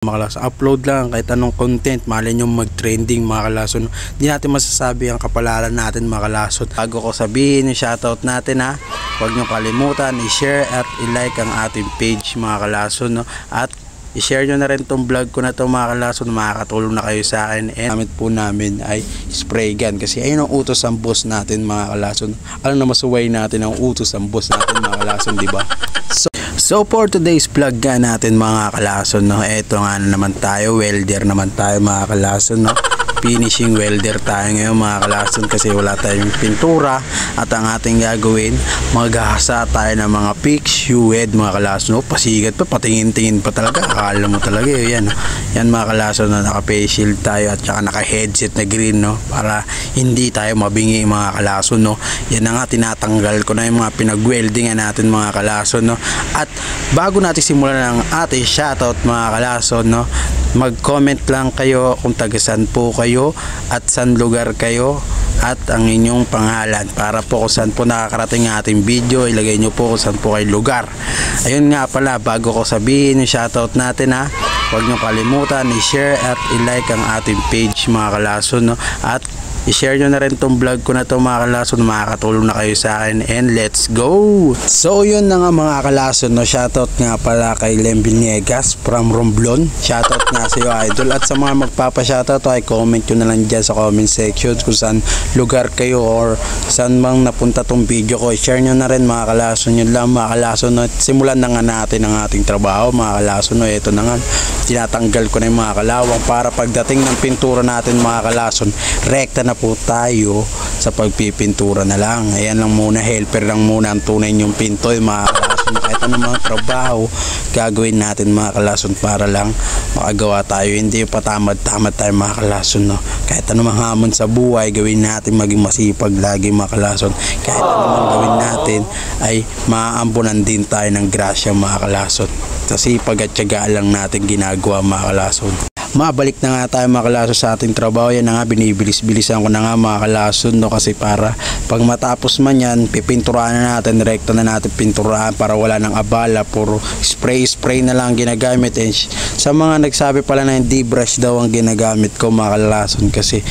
Mga kalason, upload lang kahit anong content, malay nyo mag-trending mga kalason. Hindi natin masasabi ang kapalaran natin mga kalason. Bago ko sabihin yung shoutout natin ha, huwag nyo kalimutan i-share at i-like ang ating page mga kalason, no? At i-share nyo na rin tong vlog ko na to mga kalason, makakatulong na kayo sa akin. And gamit po namin ay spray gun kasi ayun ang utos ang boss natin mga kalason. Alam na masuway natin ang utos ang boss natin mga kalason, diba? So for today's vlog nga natin mga kalason, no, eto nga naman tayo, welder naman tayo mga kalason, no. Finishing welder tayo ngayon mga kalason kasi wala tayong pintura at ang ating gagawin, maghahasa tayo ng mga fix shoe head mga kalason, no. Pasigat pa, patingin-tingin pa talaga, akala mo talaga yan, no? Yan mga kalason, no, naka-face shield tayo at saka naka-headset na green, no, para hindi tayo mabingi mga kalason, no. Yan na nga, tinatanggal ko na yung mga pinag-weldingan natin mga kalason, no. At bago natin simulan ang ating shoutout mga kalason, no, mag-comment lang kayo kung taga-san po kayo at saan lugar kayo at ang inyong pangalan para po kung saan po nakakarating ang ating video, ilagay nyo po kung saan po kayo lugar. Ayun nga pala, bago ko sabihin yung shoutout natin ha, huwag nyo kalimutan i-share at i-like ang ating page mga kalason, no? At i-share nyo na rin tong vlog ko na to mga kalason, makakatulong na kayo sa akin. And let's go! So yun na nga mga kalason, no? Shoutout nga pala kay Lem Villegas from Romblon. Shoutout nga sa iyo idol. At sa mga magpapa-shoutout ay comment nyo na lang dyan sa comment section kung saan lugar kayo or saan mang napunta tong video ko. I-share nyo na rin mga kalason. Yun lang mga kalason, no? Simulan na nga natin ang ating trabaho mga kalason, no? Ito na nga, tinatanggal ko na yung mga kalawang para pagdating ng pintura natin mga kalason, rekta na po tayo sa pagpipintura na lang. Ayan lang muna, helper lang muna ang tunay yung pintoy mga kalason. Kahit anong mga trabaho gagawin natin mga kalason para lang makagawa tayo, hindi patamad-tamad tayo mga kalason, no? Kahit anong mga hamon sa buhay gawin natin, maging masipag lagi mga kalason. Kahit anong gawin natin ay maaambunan din tayo ng grasya mga kalason. Sa sipag at tiyaga lang natin ginagawa mga kalason. Mabalik na nga tayo mga kalason sa ating trabaho. Yan na nga, binibilis-bilisan ko na nga mga kalason, no? Kasi para pag matapos man yan, pipinturahan na natin, rekta na natin pinturahan para wala nang abala, puro spray na lang ginagamit. And sa mga nagsabi pala na hindi brush daw ang ginagamit ko mga kalason, kasi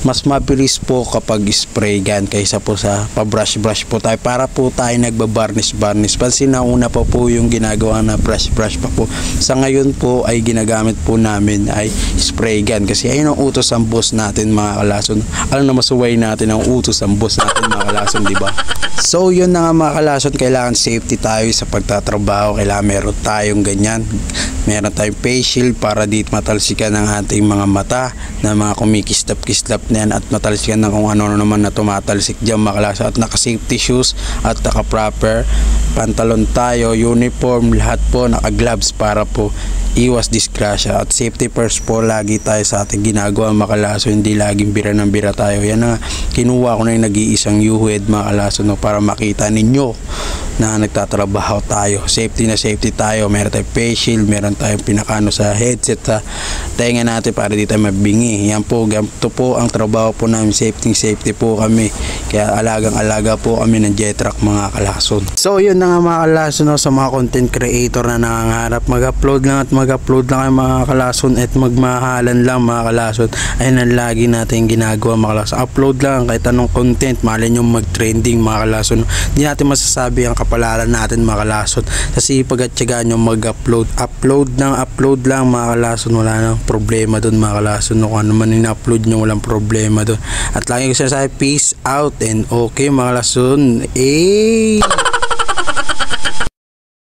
mas mabilis po kapag spray gun kaysa po sa pa-brush po tayo, para po tayo nagbabarnish. Pansin na una pa po yung ginagawa na brush pa po. Sa ngayon po ay ginagamit po namin ay spray gun kasi ayun ang utos ang boss natin mga kalason. Alam na masuway natin ang utos ang boss natin mga kalason, diba? So yun na nga mga kalason, kailangan safety tayo sa pagtatrabaho. Kailangan meron tayong ganyan, meron tayong face shield para dito matalsikan ng ating mga mata na mga kumikislap na yan, at matalsikan ng kung ano naman na tumatalsik dyan mga kalason. At naka safety shoes at naka proper pantalon tayo, uniform, lahat po naka gloves para po iwas disgrasya. At safety first po lagi tayo sa ating ginagawa mga kalason, hindi laging bira ng bira tayo. Yan na, kinuha ko na yung nag-iisang U-head mga kalason, no, para makita ninyo na nagtatrabaho tayo. Safety na safety tayo, meron tayong face shield, meron tayong pinakano sa headset sa tenga natin para di tayo mabingi. Yan po, ganito po ang trabaho po namin, safety po kami, kaya alagang-alaga po kami ng Jetrack mga kalason. So yun na nga mga kalason, no, sa mga content creator na nangangarap mag-upload lang at mag-upload lang kayo mga kalason at magmahalan lang mga kalason. Ayun ang lagi natin ginagawa mga kalason, upload lang kahit anong content, malay nyo mag-trending mga kalason. Hindi natin masasabi ang kapalaran natin mga kalason, sa sipag at tiyaga nyo mag-upload. Upload lang mga kalason, wala nang problema dun mga kalason, no? Kung ano man in-upload nyo, walang problema dun. At lagi ko sinasabi, peace out and okay mga kalason.